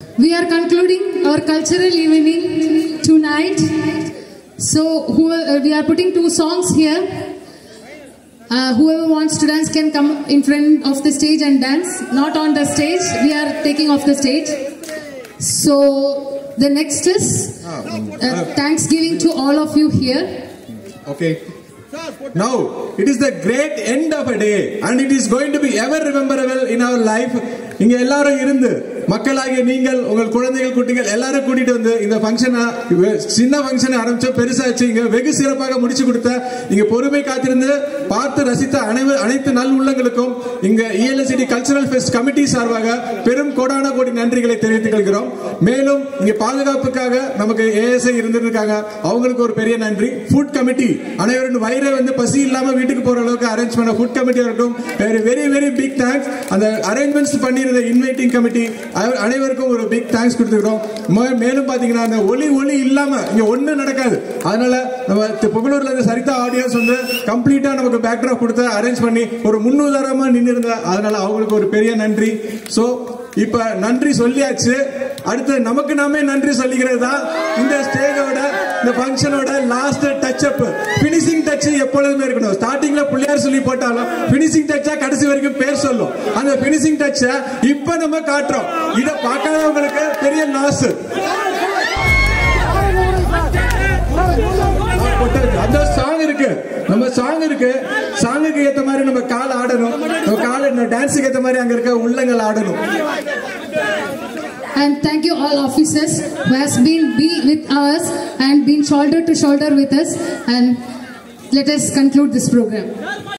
We are concluding our cultural evening tonight. So we are putting 2 songs here. Whoever wants to dance can come in front of the stage and dance. Not on the stage. We are taking off the stage. So the next is Thanksgiving to all of you here. Okay. Now, it is the great end of a day and it is going to be ever rememberable in our life. இங்க எல்லாரும் இருந்து மக்களாகிய நீங்கள் உங்கள் குழந்தைகள் குட்டிகள் எல்லாரும் கூட்டிட்டு வந்து இந்த ஃபங்க்ஷனை சின்ன ஃபங்க்ஷனை ஆரம்பிச்சு பெருசாச்சு இங்க வெகு சிறப்பாக முடிச்சு கொடுத்த இங்க பொறுமை காத்திருந்து பார்த்து ரசித்த அனைத்து நல் உள்ளங்களுக்கும் இங்க ELSCT கல்ச்சரல் ஃபெஸ்ட் கமிட்டி சார்பாக பெரும் கோடான கோடி நன்றிகளை தெரிவித்துக் கொள்கிறோம். மேலும் இங்க பாதுகாப்புக்காக நமக்கு ASI இருந்திருக்காங்க, அவங்களுக்கு ஒரு பெரிய நன்றி. ஃபுட் கமிட்டி அனைவரும் வயிறை வந்து பசி இல்லாம வீட்டுக்கு போற அளவுக்கு அரேஞ்ச் பண்ண ஃபுட் கமிட்டி இருக்கட்டும், வெரி வெரி பிக் தேங்க்ஸ். அந்த அரேஞ்ச்மெண்ட்ஸ் பண்ணி இன்வைட்டிங் கமிட்டி அனைவருக்கும் ஒரு பிக் தேங்க்ஸ் கொடுத்துக்கிறோம். மேலும் பாத்தீங்கன்னா அந்த ஒளி இல்லாம இங்க ஒண்ணு நடக்காது. அதனால நம்ம புகழூர்ல இருந்த சரிதா ஆடியன்ஸ் வந்து கம்ப்ளீட்டா நமக்கு பேக்ட்ராப் கொடுத்து அரேஞ்ச் பண்ணி ஒரு முன்னுதாரணமா நின்று இருந்தா, அதனால அவங்களுக்கு ஒரு பெரிய நன்றி. சோ இப்ப நன்றி சொல்லியாச்சு, அடுத்து நமக்கு நாமே நன்றி சொல்லிக்கிறது தான் இந்த ஸ்டேஜோட இந்த ஃபங்க்ஷனோட last touch up. Finishing touch எப்பொழுதுமே இருக்கணும். ஸ்டார்டிங்ல பிள்ளையார் சொல்லி போட்டாலும் பினிஷிங் டச்சா கடைசி வரைக்கும் பேர் சொல்லும். அந்த பினிஷிங் டச்ச இப்ப நம்ம காட்டுறோம். இத பார்க்காதவங்களுக்கு பெரிய லாஸ். அந்த சாங் இருக்கு, நம்ம சாங் இருக்கு, சாங்குக்கு ஏத்த மாதிரி நம்ம கால் ஆடணும், நம்ம கால் டான்ஸுக்கு ஏத்த மாதிரி அங்க இருக்க உள்ளங்கள் ஆடணும். And thank you all officers who has been with us and been shoulder to shoulder with us, and let us conclude this program.